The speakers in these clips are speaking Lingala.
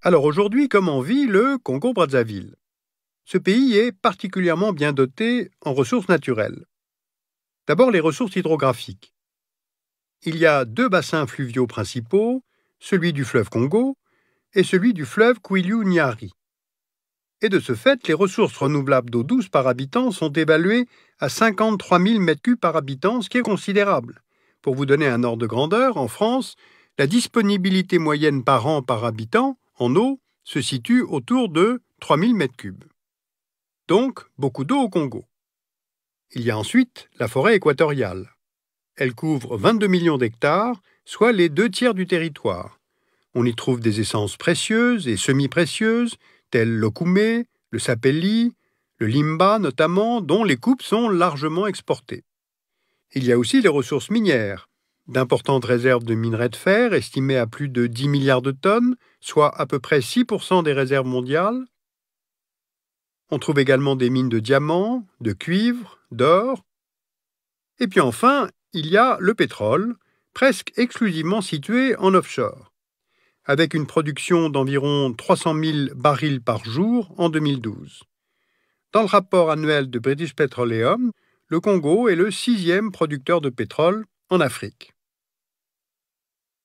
Alors aujourd'hui, comment vit le Congo-Brazzaville? Ce pays est particulièrement bien doté en ressources naturelles. D'abord, les ressources hydrographiques. Il y a 2 bassins fluviaux principaux, celui du fleuve Congo et celui du fleuve Kwilu-Nyari. Et de ce fait, les ressources renouvelables d'eau douce par habitant sont évaluées à 53 000 m3 par habitant, ce qui est considérable. Pour vous donner un ordre de grandeur, en France, la disponibilité moyenne par an par habitant en eau se situe autour de 3 000 m3. Donc, beaucoup d'eau au Congo. Il y a ensuite la forêt équatoriale. Elle couvre 22 millions d'hectares, soit les 2/3 du territoire. On y trouve des essences précieuses et semi-précieuses, telles le koumé, le sapelli, le limba notamment, dont les coupes sont largement exportées. Il y a aussi les ressources minières, d'importantes réserves de minerais de fer estimées à plus de 10 milliards de tonnes, soit à peu près 6% des réserves mondiales. On trouve également des mines de diamants, de cuivre, d'or. Et puis enfin, il y a le pétrole, presque exclusivement situé en offshore, avec une production d'environ 300 000 barils par jour en 2012. Dans le rapport annuel de British Petroleum, le Congo est le 6e producteur de pétrole en Afrique.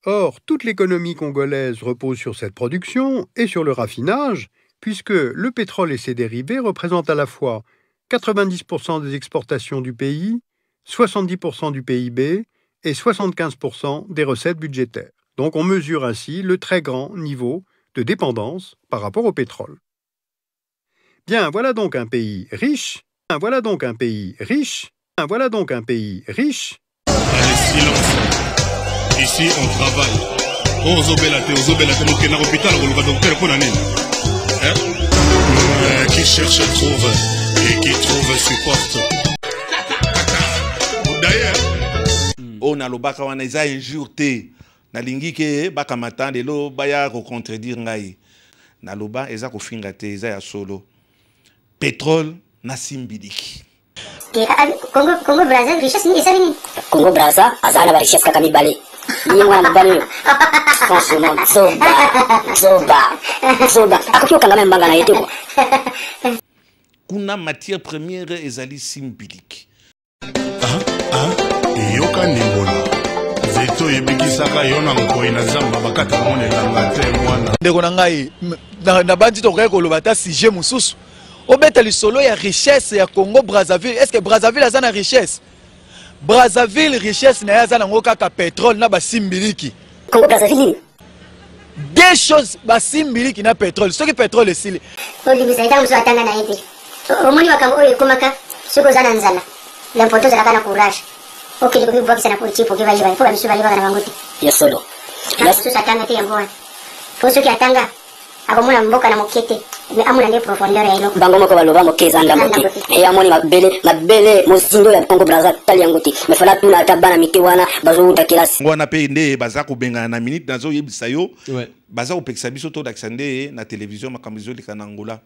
Or, toute l'économie congolaise repose sur cette production et sur le raffinage, puisque le pétrole et ses dérivés représentent à la fois 90% des exportations du pays, 70% du PIB et 75% des recettes budgétaires. Donc on mesure ainsi le très grand niveau de dépendance par rapport au pétrole. Bien, voilà donc un pays riche. Voilà donc un pays riche. Voilà donc un pays riche. Allez, silence. Ici, on travaille. Qui cherche trouve, et qui trouve supporte. D'ailleurs, on a le baka wana eza injure te. Na lingi ke baka matande lo baya ko contredire ngai. Na loba eza ko finga te eza ya solo. Pétrole na simbiliki. Congo Brazza richesse ni esari ni. Congo Brazza azana ba richesse kaka mibale. Ni mwana mobali. Franchement, soba. Akokyo kanga mbanga na yete ko. Kuna matière première ezali simbiliki. yoka nimbola. Zeto yebikisaka yona ngoi na zamba bakata monelanga te mwana. Ndeko na ngai na bandi to kaya koloba ta sujet mususu. Obeta lisolo ya richesse ya Congo Brazzaville. Est-ce que Brazzaville a na richesse? Brazzaville richesse na ya zana ngoka ka pétrole na basimbiliki. Congo Brazzaville. Deux choses basimbiliki na pétrole. Ce qui pétrole esili. Olibisa muso atanga na yete. Omoni wakambo oyo komaka soko zana nzala. L'importance de la canne à courage. Ok, le groupe voit que c'est la politique pour qu'il va y avoir. Il faut la mission va y avoir dans la vangote. Yes, solo. Yes, tout ça tanga te yango. Faut ceux qui attendent. Akomona mboka na mokete. Mais amuna nde profondeur ya ilo. Bango moko baloba mokeza ndamote. Et amoni mabele mosindo ya Congo Brazza tali yangote. Mais fala tuna tabana mike wana bazo uta kilasi. Ngwana pe nde baza ko benga na minute nazo yebisa yo. Baza ko pekisa biso to d'accender na télévision makambizo likana Angola.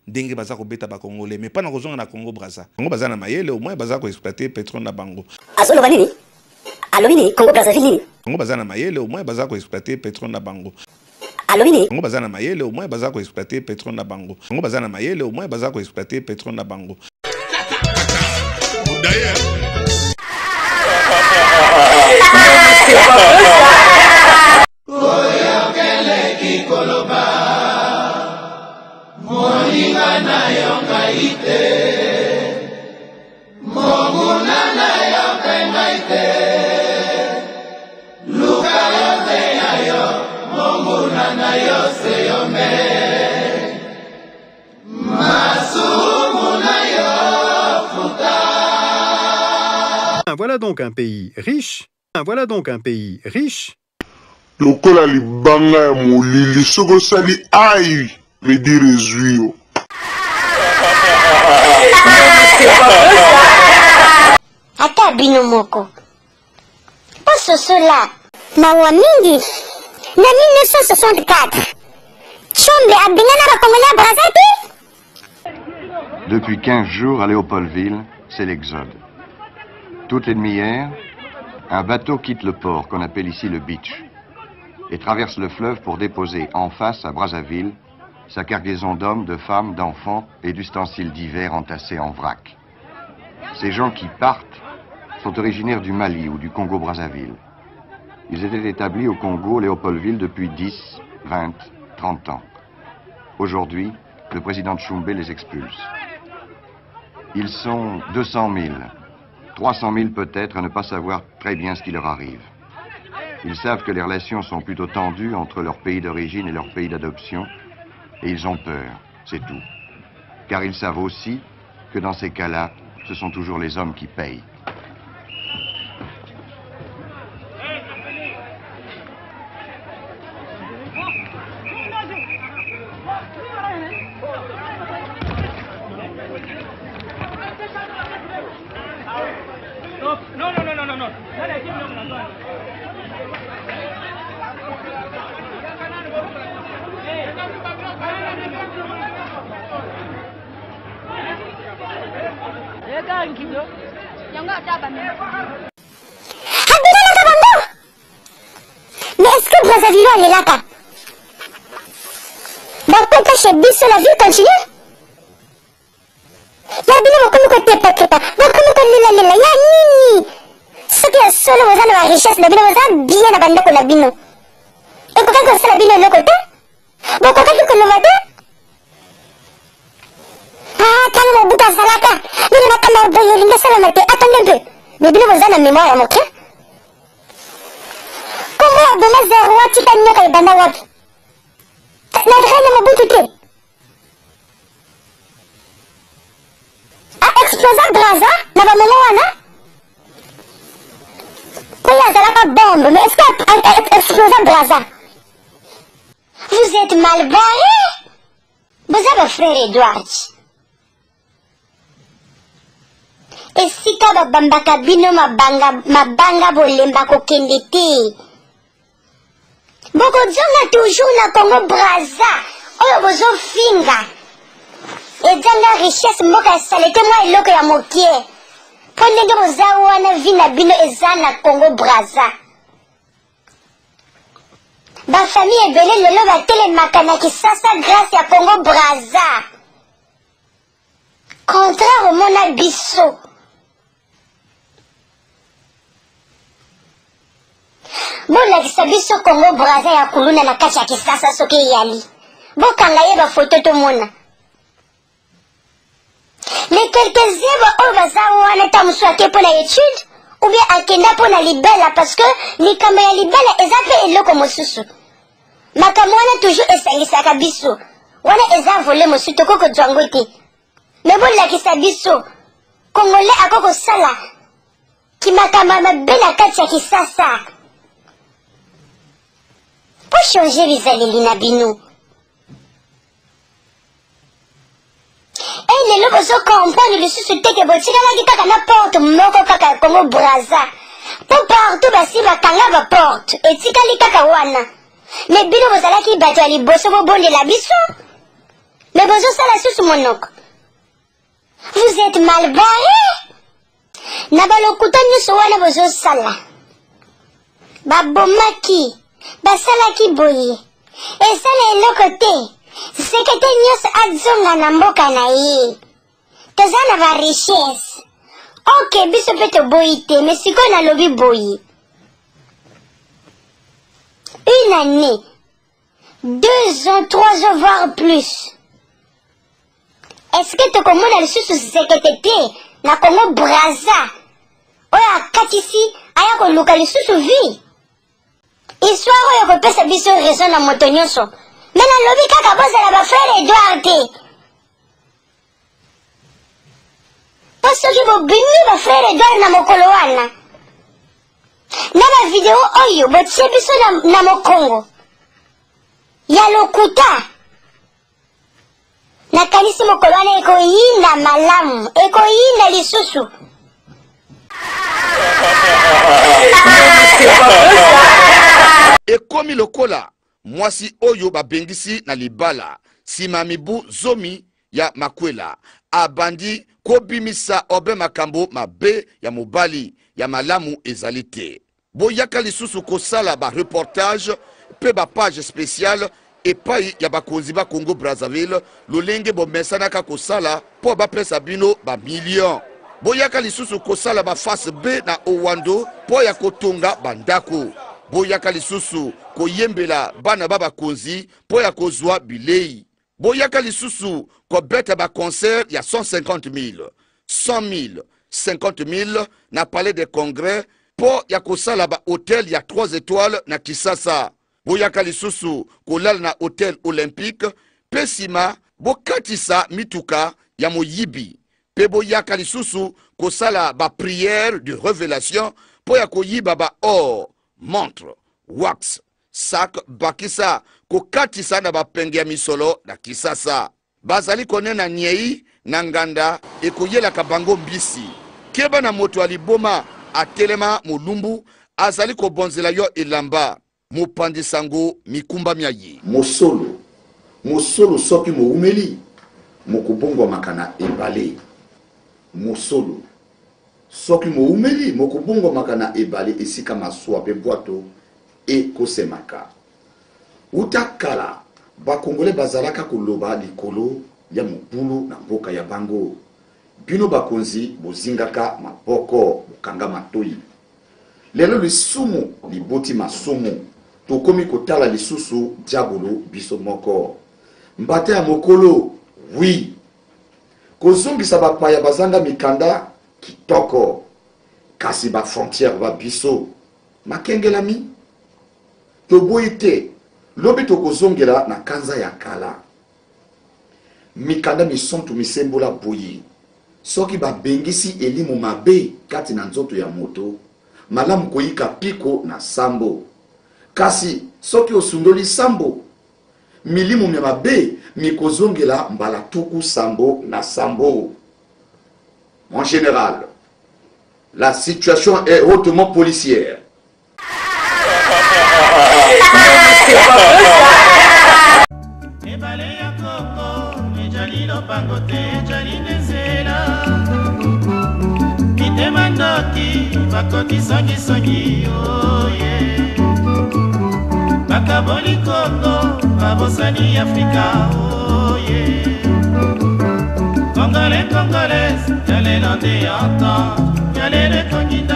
Dengue baza ko beta ba Congolais mais pas na kozonga na Congo Brazza. Congo baza na mayele au moins baza ko exploiter pétrole na bango. Azolo vanini? Alomini Congo Brazzaville. Congo baza na mayele au moins baza ko exploiter pétrole na bango. Alomini Congo baza na mayele au moins baza ko exploiter pétrole na bango. Congo baza na mayele au moins baza ko exploiter pétrole na bango. D'ailleurs, Voilà donc un pays riche. Voilà donc un pays riche. Lokola libanga ya molili soko sali ai me dire zuyo. Ata bino moko. Paso cela. Mawa mingi. Na 1964. Chombe abingana ba Congolais Brazzaville. Depuis 15 jours à Léopoldville, c'est l'exode. Toutes les demi-heures, Un bateau quitte le port, qu'on appelle ici le beach, et traverse le fleuve pour déposer en face, à Brazzaville, sa cargaison d'hommes, de femmes, d'enfants et d'ustensiles divers entassés en vrac. Ces gens qui partent sont originaires du Mali ou du Congo-Brazzaville. Ils étaient établis au Congo, Léopoldville, depuis 10, 20, 30 ans. Aujourd'hui, le président Tshombe les expulse. Ils sont 200 000, 300 000 peut-être, à ne pas savoir très bien ce qui leur arrive. Ils savent que les relations sont plutôt tendues entre leur pays d'origine et leur pays d'adoption, et ils ont peur, c'est tout. Car ils savent aussi que dans ces cas-là, ce sont toujours les hommes qui payent. Mais est-ce que Brazzaville est là pas? Bakota chez Bisso, la vie continue? Ya bino mokomo ko tepa tepa, mokomo ko lila lila, ya nini? Soki ya solo wazana wa richesse na bino wazana bien na bandako na bino. Eko kanko sala bino loko te? Boko kanko ko lovate? Ah, kama mabuta salaka, bino nakama boyo linga sala mate, attendez un peu. Mais bino wazana mémoire ya moke? Comment aboma zero wati ka nyoka ibanda wapi? Na drena mabutu te? Explosa Brazza, na ba moment wana? Koya zalaka bombe, mais est-ce que explosa Brazza? Vous êtes mal barré? Vous avez frère Edouard. Et si ka babambaka bino mabanga bolemba kokende te. Boko zonga toujours na Congo Brazza, oyo bozo finga. Ezanga richesse mboka salete mwa eloko ya mokie. Po ndenge boza wana vi na bino eza na Congo Brazza. Ba famille ebele lelo batelemaka na Kisasa grâce ya Congo Brazza. Contrairement na biso. Bolakisa biso Congo Brazza ya kuluna na kati ya Kisasa soki eyali. Bokanga ye bafoto tomona. Les quelques-uns oyo baza wana ta mosu ake mpo na étude ou bien akenda mpo na libela parce que likambo ya libela eza mpe eloko mosusu. Makambo wana toujours esangisaka biso. Wana eza vole mosusu tokoko zwango te. Me bolakisa biso Congolais akokosala kimakambo mabe na kati ya Kisasa. Po changer bizaleli na bino. Et les lobos comprennent le sous que botina la kaka na porte moko kaka Congo Brazza. Pour partout basi bakanga ba porte et tikali kaka wana. Mais bino bozala ki bato ali boso bo bonde la biso. Mais bozo sala susu monoko. Vous êtes mal barré. Na balokuta nyuso wana bozo sala. Babomaki, basalaki boye. Et ça les lokote. Sekete nyos adzonga na mboka na ye. Toza na ba richesse. Ok, biso pe to boyi te, mais siko na lobi boyi. Une année, 2 ans, 3 ans, voire plus. Est-ce que tu komona lisusu sekete te na Congo Brazza? Oya katisi, aya koluka lisusu vi. Histoire oyo kopesa biso raison na moto nyonso. Mais na lobi kaka bozala ba frère Edouard te. Po soki bobimi ba frère Edouard na mokolo wana. Na ba video oyo botie biso na mokongo. Ya lokuta. Nakanisi mokolo wana ekoyinda malamu. Ekoyinda lisusu. Ekomi lokola. Mwasi oyo babengisi na libala sima mibu zomi ya makwela abandi kobimisa obe makambo mabe ya mobali ya malamu ezalite. Boyaka lisusu kosala ba reportage pe ba page spéciale epai ya bakonzi ba Congo Brazzaville lolenge bomesanaka kosala po bapesa bino ba million. Boyaka lisusu kosala ba face B na Owando po ya kotonga bandako. Boyaka lisusu koyembela bana ba bakonzi po ya kozwa bilei. Boyaka lisusu kobeta ba concert ya 150 000, 100 000, 50 000 na palais de congrès po ya kosala ba hotel ya 3 étoiles na Kisasa. Boyaka lisusu kolala na hotel olympique pesima bokatisa mituka ya moyibi. Pe boyaka lisusu kosala ba prière de révélation po ya koyiba ba or, montre, wax, sac bakisa kokatisa na bapenge ya misolo na Kisasa. Bazali konena nyei na nganda ekoyela kabango mbisi. Keba na moto aliboma atelema mulumbu azali kobonzela yo elamba. Mopandisango mikumba miayi. Mosolo soki moumeli. Mokubongo makana ebale. Mosolo soki moumeli mokubongo makana ebale esika maswa pe bwato e kosemaka. Utakala bakongole bazalaka koloba likolo ya mobulu na mboka ya bango. Bino bakonzi bozingaka maboko bokanga matoi. Lelo lisumu liboti masumu. Tokomi kotala lisusu diabolo biso moko. Mbate ya mokolo, oui. Kozongisa bapaya bazanga mikanda kitoko. Kasi ba frontière ba biso. Makengelami. Toboite. Lobi tokozongela na kanza ya kala. Mikanda misontu misembola boyi. Soki ba bengisi elimu mabe kati na nzoto ya moto. Malamu koyika piko na sambo. Kasi soki osundoli sambo milimu mabe mikozongela mbala tuku sambo na sambo. En général, la situation est hautement policière. Bakaboli Congo, Babosani Africa, oh yeah. Congolais, Congolaises, y'a les Landais entend, y'a les candidats.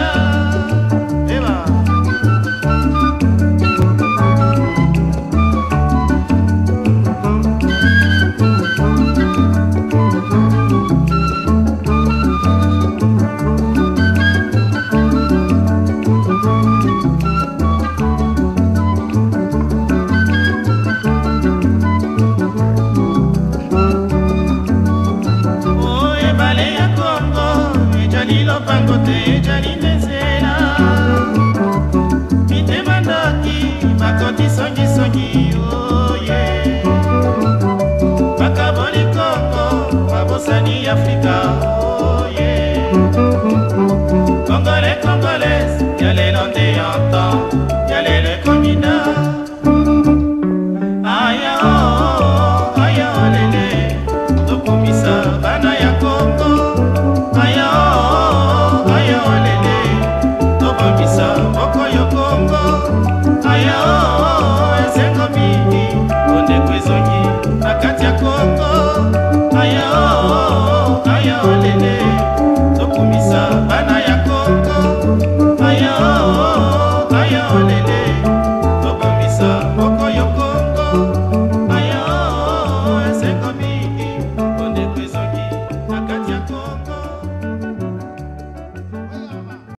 Africa, oh yeah. Congolais, Congolaises, y'a les Landais entend, y'a les candidats. Aya oh, aya lele, tokomisa bana ya Congo. Aya oh, aya lele, tokomisa boko yo Congo. Aya oh, esengo mingi, onde kwezongi, akati ya Congo. Aya oh, aya lele, tokomisa bana ya Congo. Aya oh, aya lele.